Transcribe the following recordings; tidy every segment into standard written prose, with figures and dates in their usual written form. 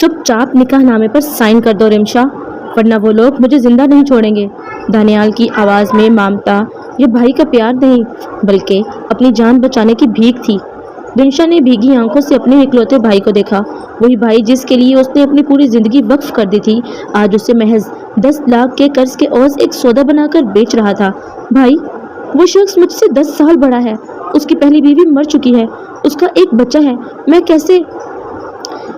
چپ چاپ نکاح نامے پر سائن کر دو رمشا، ورنہ وہ لوگ مجھے زندہ نہیں چھوڑیں گے۔ دانیال کی آواز میں مامتا یہ بھائی کا پیار نہیں بلکہ اپنی جان بچانے کی بھیک تھی۔ رمشا نے بھیگی آنکھوں سے اپنے اکلوتے بھائی کو دیکھا، وہی بھائی جس کے لیے اس نے اپنی پوری زندگی وقف کر دی تھی، آج اسے محض 10 لاکھ کے قرض کے عوض ایک سودا بنا کر بیچ رہا تھا۔ بھائی، وہ شخص مجھ سے 10 سال بڑا ہے، اس کی پہلی بیوی مر چکی ہے، اس کا ایک بچہ ہے، میں کیسے؟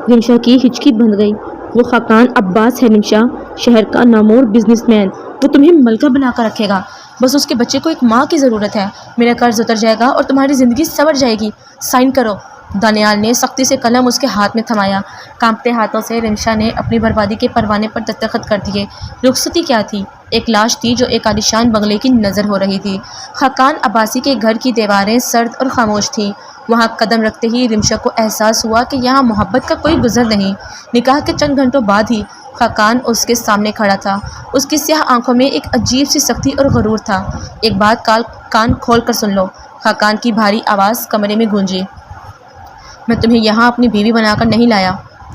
رمشا کی ہچکی بند گئی۔ وہ خاقان عباس ہے رمشا، شہر کا نامور بزنس مین، وہ تمہیں ملکہ بنا کر رکھے گا، بس اس کے بچے کو ایک ماں کی ضرورت ہے۔ میرا قرض اتر جائے گا اور تمہاری زندگی سنور جائے گی، سائن کرو۔ دانیال نے سختی سے قلم اس کے ہاتھ میں تھمایا۔ کانپتے ہاتھوں سے رمشا نے اپنی بربادی کے پروانے پر دستخط کر دیے۔ رخصتی کیا تھی؟ ایک لاش تھی جو ایک عالیشان بنگلے کی نظر ہو رہی تھی۔ خاقان عباسی کے گھر کی دیواریں سرد اور خاموش تھیں۔ وہاں قدم رکھتے ہی رمشا کو احساس ہوا کہ یہاں محبت کا کوئی گزر نہیں۔ نکاح کے چند گھنٹوں بعد ہی خاقان اس کے سامنے کھڑا تھا۔ اس کی سیاہ آنکھوں میں ایک عجیب سی سختی اور غرور تھا۔ ایک بات کان کھول کر سن لو، خاقان کی بھاری آواز کمرے میں گونجی۔ میں تمہیں یہاں اپنی بیوی بنا کر نہیں لایا،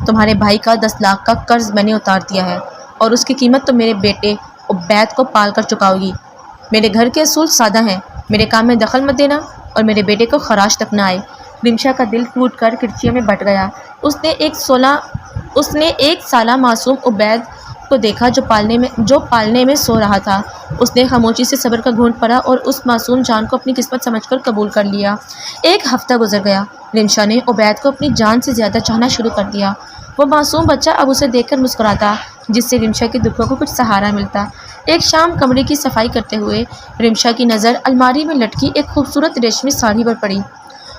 تمہارے بھائی کا 10 لاکھ کا قرض میں نے اتار دیا ہے اور اس کی قیمت تم میرے بیٹے عبید کو پال کر چکاؤ گی۔ میرے گھر کے اصول سادہ ہیں، میرے کام میں دخل مت دینا اور میرے بیٹے کو خراش تک نہ آئے۔ رمشا کا دل ٹوٹ کر کرچیوں میں بٹ گیا۔ اس نے ایک سالہ معصوم عبید کو دیکھا جو پالنے میں سو رہا تھا۔ اس نے خاموشی سے صبر کا گھونٹ پڑا اور اس معصوم جان کو اپنی قسمت سمجھ کر قبول کر لیا۔ ایک ہفتہ گزر گیا۔ رمشا نے عبید کو اپنی جان سے زیادہ چاہنا شروع کر دیا۔ وہ معصوم بچہ اب اسے دیکھ کر مسکراتا، جس سے رمشا کے دکھوں کو کچھ سہارا ملتا۔ ایک شام کمرے کی صفائی کرتے ہوئے رمشا کی نظر الماری میں لٹکی ایک خوبصورت ریشمی ساڑھی پر پڑی۔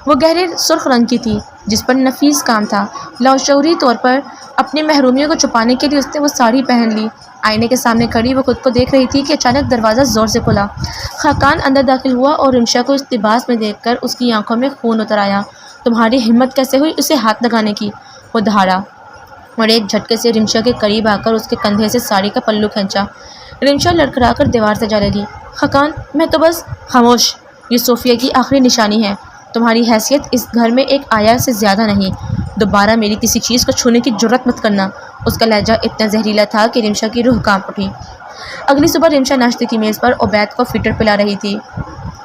وہ گہرے سرخ رنگ کی تھی جس پر نفیس کام تھا۔ لاشعوری طور پر اپنی محرومیوں کو چھپانے کے لیے اس نے وہ ساڑھی پہن لی۔ آئینے کے سامنے کھڑی وہ خود کو دیکھ رہی تھی کہ اچانک دروازہ زور سے کھلا۔ خاقان اندر داخل ہوا اور رمشا کو اس لباس میں دیکھ کر اس کی آنکھوں میں خون اتر آیا۔ تمہاری ہمت کیسے ہوئی اسے ہاتھ لگانے کی؟ وہ دہاڑا اور ایک جھٹکے سے رمشا کے قریب آ کر اس کے کندھے سے ساڑی کا پلو کھینچا۔ رمشا لڑکھڑا کر دیوار سے جا لگی۔ خاقان، میں تو بس… خاموش، یہ صوفیہ کی آخری نشانی ہے۔ تمہاری حیثیت اس گھر میں ایک آیا سے زیادہ نہیں۔ دوبارہ میری کسی چیز کو چھونے کی جرات مت کرنا۔ اس کا لہجہ اتنا زہریلا تھا کہ رمشا کی روح کانپ اٹھی۔ اگلی صبح رمشا ناشتے کی میز پر عبید کو فٹر پلا رہی تھی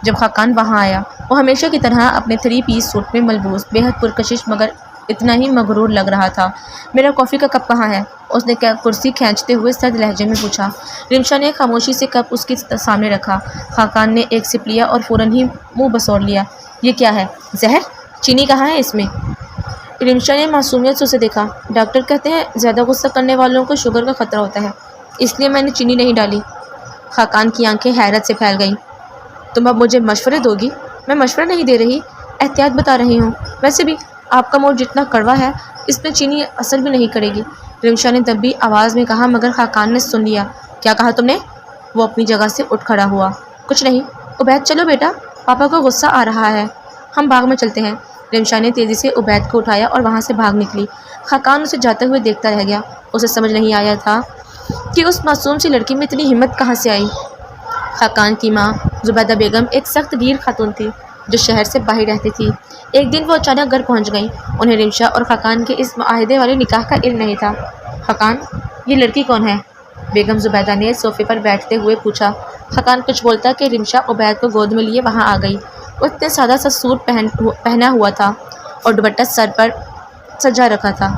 جب خاقان وہاں آیا۔ وہ ہمیشہ کی طرح اپنے 3 پیس سوٹ میں ملبوس، بے حد پرکشش مگر اتنا ہی مغرور لگ رہا تھا۔ میرا کافی کا کپ کہاں ہے؟ اس نے کرسی کھینچتے ہوئے سرد لہجے میں پوچھا۔ رمشا نے خاموشی سے کپ اس کے سامنے رکھا۔ خاقان نے ایک سپ لیا اور فوراً ہی منہ بسور لیا۔ یہ کیا ہے؟ زہر؟ چینی کہاں ہے اس میں؟ رمشا نے معصومیت سے اسے دیکھا۔ ڈاکٹر کہتے ہیں زیادہ غصہ کرنے والوں کو شوگر کا خطرہ ہوتا ہے، اس لیے میں نے چینی نہیں ڈالی۔ خاقان کی آنکھیں حیرت سے پھیل گئیں۔ تم اب مجھے مشورے دو گی؟ میں مشورہ نہیں دے رہی، احتیاط بتا رہی ہوں۔ ویسے بھی آپ کا موڈ جتنا کڑوا ہے اس میں چینی اثر بھی نہیں کرے گی، رمشا نے دبی آواز میں کہا، مگر خاقان نے سن لیا۔ کیا کہا تم نے؟ وہ اپنی جگہ سے اٹھ کھڑا ہوا۔ کچھ نہیں۔ عبید چلو بیٹا، پاپا کو غصہ آ رہا ہے، ہم باغ میں چلتے ہیں۔ رمشا نے تیزی سے عبید کو اٹھایا اور وہاں سے بھاگ نکلی۔ خاقان اسے جاتے ہوئے دیکھتا رہ گیا۔ اسے سمجھ نہیں آیا تھا کہ اس معصوم سی لڑکی میں اتنی ہمت کہاں سے آئی۔ خاقان کی ماں زبیدہ بیگم ایک سخت گیر خاتون تھی جو شہر سے باہر رہتی تھی۔ ایک دن وہ اچانک گھر پہنچ گئیں۔ انہیں رمشا اور خاقان کے اس معاہدے والے نکاح کا علم نہیں تھا۔ خاقان، یہ لڑکی کون ہے؟ بیگم زبیدہ نے صوفے پر بیٹھتے ہوئے پوچھا۔ خاقان کچھ بولتا کہ رمشا عبید کو گود میں لیے وہاں آ گئی۔ اس نے سادہ سا سوٹ پہنا ہوا تھا اور دوپٹہ سر پر سجا رکھا تھا۔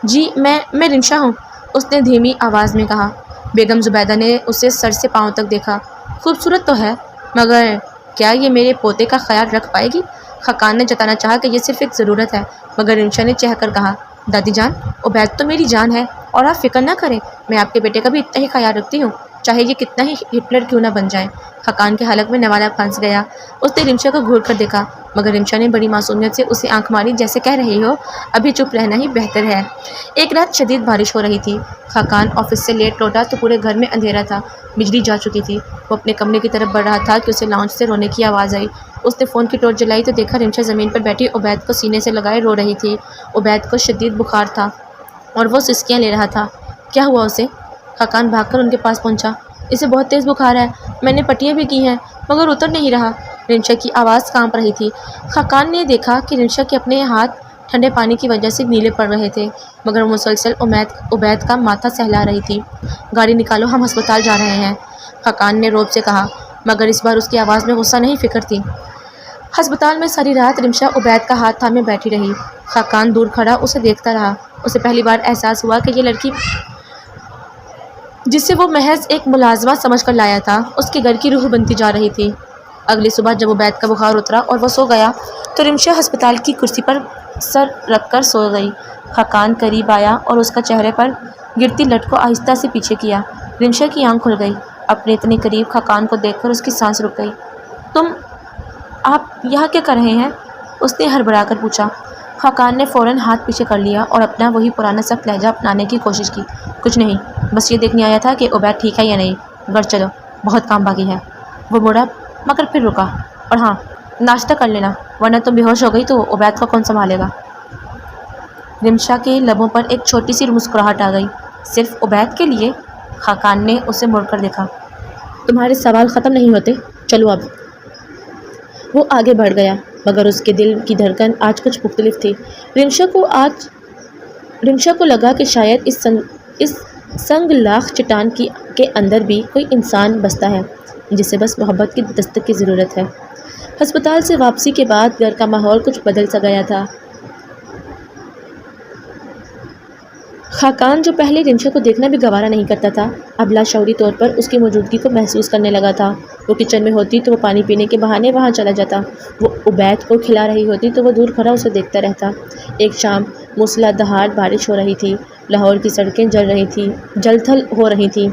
جی میں رمشا ہوں، اس نے دھیمی آواز میں کہا۔ بیگم زبیدہ نے اسے سر سے پاؤں تک دیکھا۔ خوبصورت تو ہے، مگر کیا یہ میرے پوتے کا خیال رکھ پائے گی؟ خاقان نے جتانا چاہا کہ یہ صرف ایک ضرورت ہے، مگر رمشا نے چہہ کر کہا، دادی جان، عبید تو میری جان ہے اور آپ فکر نہ کریں، میں آپ کے بیٹے کا بھی اتنا ہی خیال رکھتی ہوں، چاہے یہ کتنا ہی ہٹلر کیوں نہ بن جائے۔ خاقان کے حلق میں نوالا پھنس گیا۔ اس نے رمشا کو گھور کر دیکھا، مگر رمشا نے بڑی معصومیت سے اسے آنکھ ماری، جیسے کہہ رہی ہو ابھی چپ رہنا ہی بہتر ہے۔ ایک رات شدید بارش ہو رہی تھی۔ خاقان آفس سے لیٹ لوٹا تو پورے گھر میں اندھیرا تھا، بجلی جا چکی تھی۔ وہ اپنے کمرے کی طرف بڑھ رہا تھا کہ اسے لاؤنج سے رونے کی آواز آئی۔ اس نے فون کی ٹارچ جلائی تو دیکھا رمشا زمین پر بیٹھی عبید کو سینے سے لگائے رو رہی تھی۔ عبید کو شدید بخار تھا اور وہ سسکیاں لے رہا تھا۔ کیا ہوا اسے؟ خاقان بھاگ کر ان کے پاس پہنچا۔ اسے بہت تیز بخار ہے، میں نے پٹیاں بھی کی ہیں مگر اتر نہیں رہا۔ رمشا کی آواز کانپ رہی تھی۔ خاقان نے دیکھا کہ رمشا کے اپنے ہاتھ ٹھنڈے پانی کی وجہ سے نیلے پڑ رہے تھے، مگر مسلسل عبید کا ماتھا سہلا رہی تھی۔ گاڑی نکالو، ہم ہسپتال جا رہے ہیں، خاقان نے روب سے کہا، مگر اس بار اس کی آواز میں غصہ نہیں، فکر تھی۔ ہسپتال میں ساری رات رمشا عبید کا ہاتھ تھامے بیٹھی رہی۔ خاقان دور کھڑا اسے دیکھتا رہا۔ اسے پہلی بار احساس ہوا کہ یہ لڑکی جسے وہ محض ایک ملازمہ سمجھ کر لایا تھا، اس کے گھر کی روح بنتی جا رہی تھی۔ اگلی صبح جب عبید کا بخار اترا اور وہ سو گیا تو رمشا ہسپتال کی کرسی پر سر رکھ کر سو گئی۔ خاقان قریب آیا اور اس کا چہرے پر گرتی لٹ کو آہستہ سے پیچھے کیا۔ رمشا کی آنکھ کھل گئی۔ اپنے اتنے قریب خاقان کو دیکھ کر اس کی سانس رک گئی۔ آپ یہاں کیا کر رہے ہیں؟ اس نے ہڑبڑا کر پوچھا۔ خاقان نے فوراً ہاتھ پیچھے کر لیا اور اپنا وہی پرانا سخت لہجہ اپنانے کی کوشش کی۔ کچھ نہیں، بس یہ دیکھنے آیا تھا کہ عبید ٹھیک ہے یا نہیں۔ گھر چلو، بہت کام باقی ہے۔ وہ مڑا مگر پھر رکا۔ اور ہاں، ناشتہ کر لینا، ورنہ تم بے ہوش ہو گئی تو عبید کو کون سنبھالے گا؟ رمشا کے لبوں پر ایک چھوٹی سی مسکراہٹ آ گئی۔ صرف عبید کے لیے؟ خاقان نے اسے مڑ کر دیکھا۔ تمہارے سوال ختم نہیں ہوتے، چلو اب۔ وہ آگے بڑھ گیا، مگر اس کے دل کی دھڑکن آج کچھ مختلف تھی۔ رمشا کو لگا کہ شاید اس سنگ لاخ چٹان کے اندر بھی کوئی انسان بستا ہے جسے بس محبت کی دستک کی ضرورت ہے۔ ہسپتال سے واپسی کے بعد گھر کا ماحول کچھ بدل سا گیا تھا۔ خاقان جو پہلے رمشا کو دیکھنا بھی گوارا نہیں کرتا تھا، اب لاشعوری طور پر اس کی موجودگی کو محسوس کرنے لگا تھا۔ وہ کچن میں ہوتی تو وہ پانی پینے کے بہانے وہاں چلا جاتا، وہ عبید کو کھلا رہی ہوتی تو وہ دور کھڑا اسے دیکھتا رہتا۔ ایک شام موسلا دھار بارش ہو رہی تھی، لاہور کی سڑکیں جل تھل ہو رہی تھیں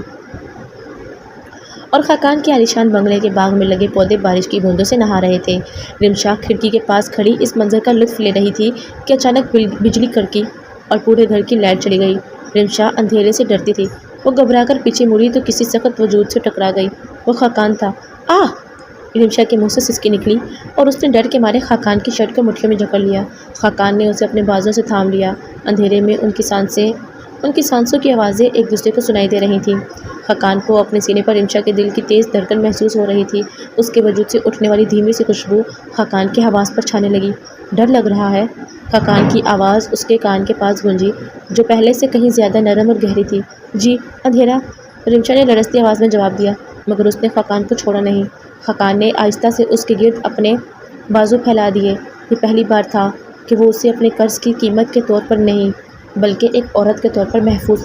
اور خاقان کے عالیشان بنگلے کے باغ میں لگے پودے بارش کی بوندوں سے نہا رہے تھے۔ رمشا کھڑکی کے پاس کھڑی اس منظر کا لطف لے رہی تھی کہ اچانک بجلی کڑکی اور پورے گھر کی لائٹ چلی گئی۔ رمشا اندھیرے سے ڈرتی تھی، وہ گھبرا کر پیچھے مڑی تو کسی سخت وجود سے ٹکرا گئی۔ وہ خاقان تھا۔ آہ! رمشا کے منہ سے سسکی نکلی اور اس نے ڈر کے مارے خاقان کی شرٹ کو مٹھیوں میں جکڑ لیا۔ خاقان نے اسے اپنے بازوں سے تھام لیا۔ اندھیرے میں ان کی سانسوں کی آوازیں ایک دوسرے کو سنائی دے رہی تھیں۔ خاقان کو اپنے سینے پر رمشا کے دل کی تیز دھڑکن محسوس ہو رہی تھی۔ اس کے وجود سے اٹھنے والی دھیمی سی خوشبو خاقان کے حواس پر چھانے لگی۔ ڈر لگ رہا ہے؟ خاقان کی آواز اس کے کان کے پاس گونجی، جو پہلے سے کہیں زیادہ نرم اور گہری تھی۔ جی، اندھیرا، رمشا نے لرزتی آواز میں جواب دیا، مگر اس نے خاقان کو چھوڑا نہیں۔ خاقان نے آہستہ سے اس کے گرد اپنے بازو پھیلا دیے۔ یہ پہلی بار تھا کہ وہ اسے اپنے قرض کی قیمت کے طور پر نہیں بلکہ ایک عورت کے طور پر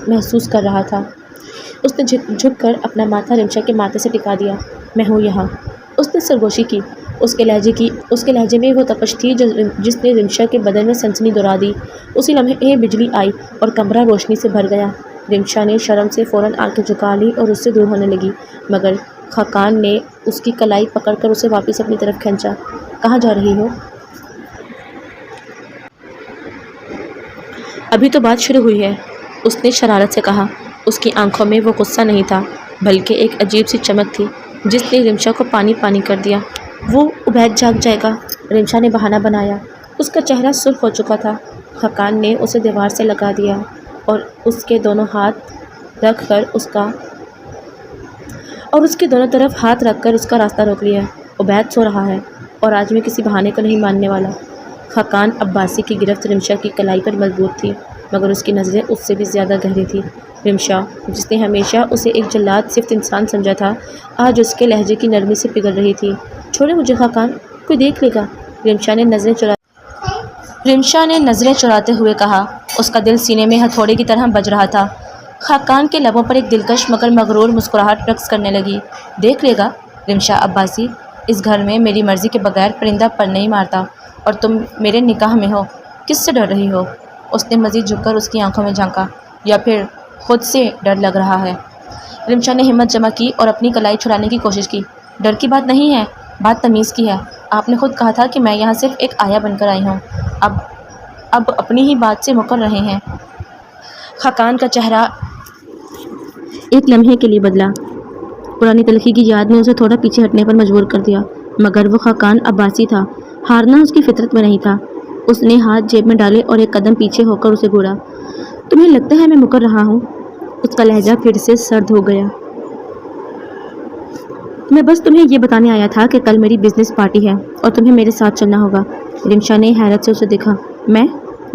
محسوس کر رہا تھا۔ اس نے جھک کر اپنا ماتھا رمشا کے ماتھے سے ٹکا دیا۔ میں ہوں یہاں، اس نے سرگوشی کی۔ اس کے لہجے میں وہ تپش تھی جس نے رمشا کے بدن میں سنسنی دوڑا دی۔ اسی لمحے بجلی آئی اور کمرہ روشنی سے بھر گیا۔ رمشا نے شرم سے فوراً آنکھیں جھکا لی اور اس سے دور ہونے لگی، مگر خاقان نے اس کی کلائی پکڑ کر اسے واپس اپنی طرف کھینچا۔ کہاں جا رہی ہو؟ ابھی تو بات شروع ہوئی ہے، اس نے شرارت سے کہا۔ اس کی آنکھوں میں وہ غصہ نہیں تھا بلکہ ایک عجیب سی چمک تھی جس نے رمشا کو پانی پانی کر دیا۔ وہ عبید جاگ جائے گا، رمشا نے بہانہ بنایا۔ اس کا چہرہ سرخ ہو چکا تھا۔ خاقان نے اسے دیوار سے لگا دیا اور اس کے دونوں طرف ہاتھ رکھ کر اس کا راستہ روک لیا۔ عبید سو رہا ہے اور آج میں کسی بہانے کو نہیں ماننے والا۔ خاقان عباسی کی گرفت رمشا کی کلائی پر مضبوط تھی، مگر اس کی نظریں اس سے بھی زیادہ گہری تھیں۔ رمشا، جس نے ہمیشہ اسے ایک جلاد صفت انسان سمجھا تھا، آج اس کے لہجے کی نرمی سے پگھل رہی تھی۔ چھوڑے مجھے خاقان، کوئی دیکھ لے گا، رمشا نے نظریں چراتے ہوئے کہا۔ اس کا دل سینے میں ہتھوڑے کی طرح بج رہا تھا۔ خاقان کے لبوں پر ایک دلکش مگر مغرور مسکراہٹ رقص کرنے لگی۔ دیکھ لے گا؟ رمشا عباسی، اس گھر میں میری مرضی کے بغیر پرندہ پر نہیں مارتا، اور تم میرے نکاح میں ہو، کس سے ڈر رہی ہو؟ اس نے مزید جھک کر اس کی آنکھوں میں جھانکا۔ یا پھر خود سے ڈر لگ رہا ہے؟ رمشا نے ہمت جمع کی اور اپنی کلائی چھڑانے کی کوشش کی۔ ڈر کی بات نہیں ہے، بات تمیز کی ہے۔ آپ نے خود کہا تھا کہ میں یہاں صرف ایک آیا بن کر آئی ہوں، اب اپنی ہی بات سے مکر رہے ہیں۔ خاقان کا چہرہ ایک لمحے کے لیے بدلا۔ پرانی تلخی کی یاد نے اسے تھوڑا پیچھے ہٹنے پر مجبور کر دیا، مگر وہ خاقان عباسی تھا، ہارنا اس کی فطرت میں نہیں تھا۔ اس نے ہاتھ جیب میں ڈالے اور ایک قدم پیچھے ہو کر اسے گھوڑا۔ تمہیں لگتا ہے میں مکر رہا ہوں؟ اس کا لہجہ پھر سے سرد ہو گیا۔ میں بس تمہیں یہ بتانے آیا تھا کہ کل میری بزنس پارٹی ہے اور تمہیں میرے ساتھ چلنا ہوگا۔ رمشا نے حیرت سے اسے دیکھا۔ میں؟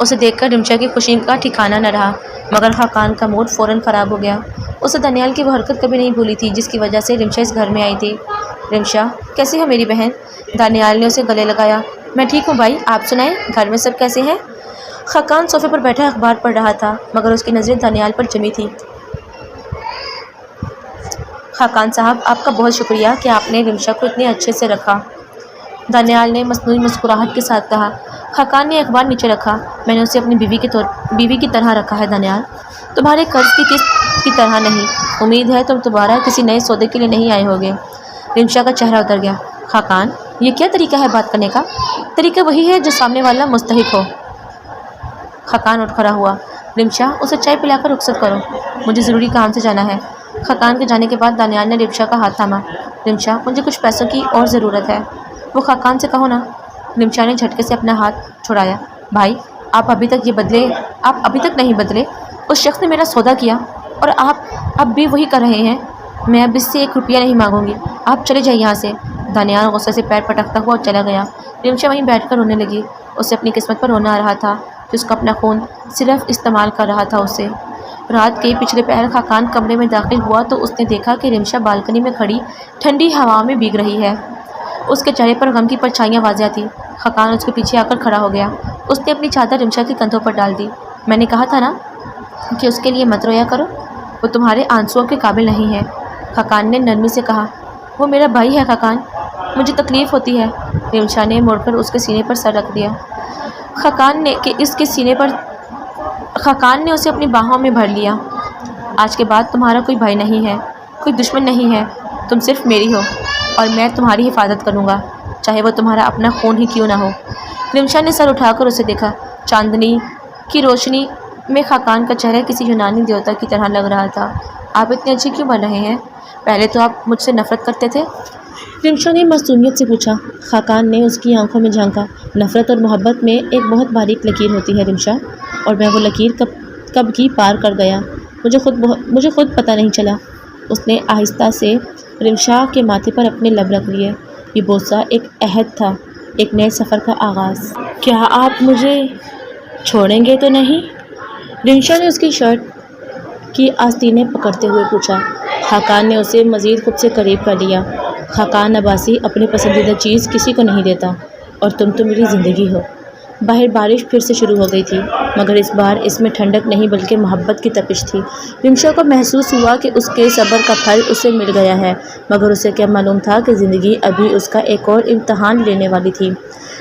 اسے دیکھ کر رمشا کی خوشی کا ٹھکانہ نہ رہا، مگر خاقان کا موڈ فوراً خراب ہو گیا۔ اسے دانیال کی وہ حرکت کبھی نہیں بھولی تھی جس کی وجہ سے رمشا اس گھر میں آئی تھی۔ رمشا، کیسی ہو میری بہن؟ دانیال نے اسے گلے لگایا۔ میں ٹھیک ہوں بھائی، آپ سنائیں، گھر میں سب کیسے ہیں؟ خاقان صوفے پر بیٹھا اخبار پڑھ رہا تھا، مگر اس کی نظریں دانیال پر جمی تھی۔ خاقان صاحب، آپ کا بہت شکریہ کہ آپ نے رمشا کو اتنے اچھے سے رکھا، دانیال نے مصنوعی مسکراہٹ کے ساتھ کہا۔ خاقان نے اخبار نیچے رکھا۔ میں نے اسے اپنی بیوی کی طرح رکھا ہے دانیال، تمہارے قرض کی قسط کی طرح نہیں۔ امید ہے تم دوبارہ کسی نئے سودے کے لیے نہیں آئے ہوگے۔ رمشا کا چہرہ اتر گیا۔ خاقان، یہ کیا طریقہ ہے بات کرنے کا؟ طریقہ وہی ہے جو سامنے والا مستحق ہو۔ خاقان اٹھ کھڑا ہوا۔ رمشا، اسے چائے پلا کر رخصت کرو، مجھے ضروری کام سے جانا ہے۔ خاقان کے جانے کے بعد دانیال نے رمشا کا ہاتھ تھاما۔ رمشا، مجھے کچھ پیسوں کی اور ضرورت ہے۔ وہ خاقان سے کہو نا۔ رمشا نے جھٹکے سے اپنا ہاتھ چھڑایا۔ بھائی، آپ ابھی تک نہیں بدلے۔ اس شخص نے میرا سودا کیا اور آپ اب بھی وہی کر رہے ہیں۔ میں اب اس سے 1 روپیہ نہیں مانگوں گی، آپ چلے جائیں یہاں سے۔ دانیال غصے سے پیر پٹکتا ہوا چلا گیا۔ رمشا وہیں بیٹھ کر رونے لگی۔ اسے اپنی قسمت پر رونا آ رہا تھا کہ اس کا اپنا خون صرف استعمال کر رہا تھا اسے۔ رات کے پچھلے پہر خاقان کمرے میں داخل ہوا تو اس نے دیکھا کہ رمشا بالکنی میں کھڑی ٹھنڈی ہوا میں بھیگ رہی ہے۔ اس کے چہرے پر غم کی پرچھائیاں واضح تھیں۔ خاقان اس کے پیچھے آ کر کھڑا ہو گیا۔ اس نے اپنی چادر رمشا کے کندھوں پر ڈال دی۔ میں نے کہا تھا نا کہ اس کے لیے مت رویا کرو، وہ تمہارے آنسوؤں کے قابل نہیں ہے، خاقان نے نرمی سے کہا۔ وہ میرا بھائی ہے خاقان، مجھے تکلیف ہوتی ہے۔ رمشا نے مڑ کر اس کے سینے پر سر رکھ دیا۔ خاقان نے اسے اپنی باہوں میں بھر لیا۔ آج کے بعد تمہارا کوئی بھائی نہیں ہے، کوئی دشمن نہیں ہے، تم صرف میری ہو اور میں تمہاری حفاظت کروں گا، چاہے وہ تمہارا اپنا خون ہی کیوں نہ ہو۔ رمشا نے سر اٹھا کر اسے دیکھا۔ چاندنی کی روشنی میں خاقان کا چہرہ کسی یونانی دیوتا کی طرح لگ رہا تھا۔ آپ اتنے اچھے کیوں بن رہے ہیں؟ پہلے تو آپ مجھ سے نفرت کرتے تھے۔ رمشا نے معصومیت سے پوچھا۔ خاقان نے اس کی آنکھوں میں جھانکا۔ نفرت اور محبت میں ایک بہت باریک لکیر ہوتی ہے رمشا، اور میں وہ لکیر کب کی پار کر گیا، مجھے خود پتہ نہیں چلا۔ اس نے آہستہ سے رمشا کے ماتھے پر اپنے لب رکھ لیے۔ یہ بوسہ ایک عہد تھا، ایک نئے سفر کا آغاز۔ کیا آپ مجھے چھوڑیں گے تو نہیں؟ رمشا نے اس کی شرٹ کی آستینیں پکڑتے ہوئے پوچھا۔ خاقان نے اسے مزید خود سے قریب کر لیا۔ خاقان عباسی اپنی پسندیدہ چیز کسی کو نہیں دیتا، اور تم تو میری زندگی ہو۔ باہر بارش پھر سے شروع ہو گئی تھی، مگر اس بار اس میں ٹھنڈک نہیں بلکہ محبت کی تپش تھی۔ رمشا کو محسوس ہوا کہ اس کے صبر کا پھل اسے مل گیا ہے، مگر اسے کیا معلوم تھا کہ زندگی ابھی اس کا ایک اور امتحان لینے والی تھی۔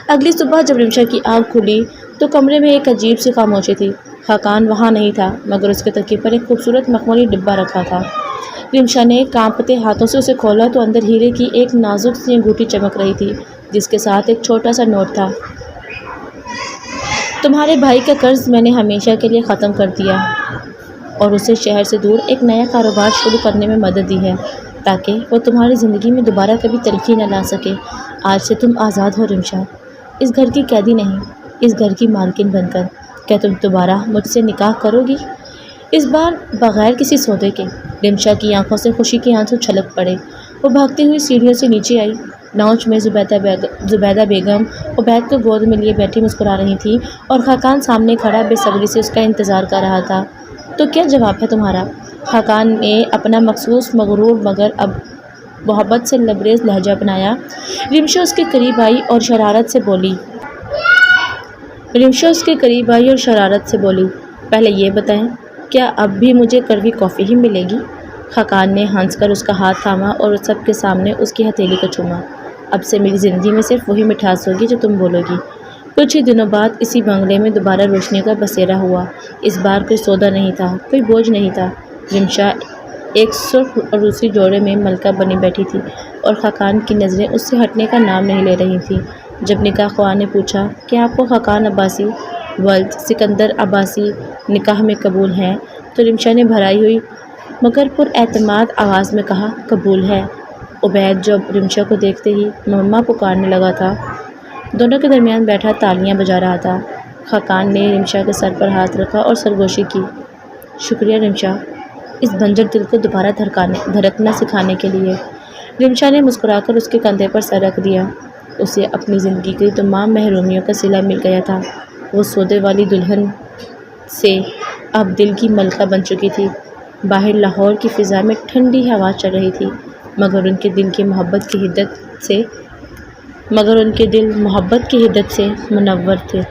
اگلی صبح جب رمشا کی آنکھ کھلی تو کمرے میں ایک عجیب سی خاموشی تھی۔ خاقان وہاں نہیں تھا، مگر اس کے تکیے پر ایک خوبصورت مخملی ڈبہ رکھا تھا۔ رمشا نے کانپتے ہاتھوں سے اسے کھولا تو اندر ہیرے کی ایک نازک سی انگوٹھی چمک رہی تھی، جس کے ساتھ ایک چھوٹا سا نوٹ تھا۔ تمہارے بھائی کا قرض میں نے ہمیشہ کے لیے ختم کر دیا اور اسے شہر سے دور ایک نیا کاروبار شروع کرنے میں مدد دی ہے، تاکہ وہ تمہاری زندگی میں دوبارہ کبھی تلخی نہ لا سکے۔ آج سے تم آزاد ہو رمشا، اس گھر کی قیدی نہیں، اس گھر کی مالکن بن کر۔ کیا تم دوبارہ مجھ سے نکاح کرو گی؟ اس بار بغیر کسی سودے کے۔ رمشا کی آنکھوں سے خوشی کے آنسو چھلک پڑے۔ وہ بھاگتی ہوئی سیڑھیوں سے نیچے آئی۔ لاؤنج میں زبیدہ بیگم عبید کو گود میں لیے بیٹھی مسکرا رہی تھی، اور خاقان سامنے کھڑا بے صبری سے اس کا انتظار کر رہا تھا۔ تو کیا جواب ہے تمہارا؟ خاقان نے اپنا مخصوص مغرور مگر اب محبت سے لبریز لہجہ اپنایا۔ رمشا اس کے قریب آئی اور شرارت سے بولی، پہلے یہ بتائیں، کیا اب بھی مجھے کڑوی کافی ہی ملے گی؟ خاقان نے ہنس کر اس کا ہاتھ تھاما اور سب کے سامنے اس کی ہتھیلی کو چوما۔ اب سے میری زندگی میں صرف وہی مٹھاس ہوگی جو تم بولو گی۔ کچھ ہی دنوں بعد اسی بنگلے میں دوبارہ روشنی کا بسیرا ہوا۔ اس بار کوئی سودا نہیں تھا، کوئی بوجھ نہیں تھا۔ رمشا ایک سرخ روسی جوڑے میں ملکہ بنی بیٹھی تھی، اور خاقان کی نظریں اس سے ہٹنے کا نام نہیں لے رہی تھیں۔ جب نکاح خواہ نے پوچھا کہ آپ کو خاقان عباسی ولد سکندر عباسی نکاح میں قبول ہیں، تو رمشا نے بھرائی ہوئی مگر پر اعتماد آواز میں کہا، قبول ہے۔ عبید جب رمشا کو دیکھتے ہی مما پکارنے لگا تھا، دونوں کے درمیان بیٹھا تالیاں بجا رہا تھا۔ خاقان نے رمشا کے سر پر ہاتھ رکھا اور سرگوشی کی۔ شکریہ رمشا، اس بنجر دل کو دوبارہ دھڑکنا سکھانے کے لیے۔ رمشا نے مسکرا کر اس کے کندھے پر سر رکھ دیا۔ اسے اپنی زندگی کی تمام محرومیوں کا صلہ مل گیا تھا۔ وہ سودے والی دلہن سے اب دل کی ملکہ بن چکی تھی۔ باہر لاہور کی فضا میں ٹھنڈی ہوا چل رہی تھی، مگر ان کے دل محبت کی حدت سے منور تھے۔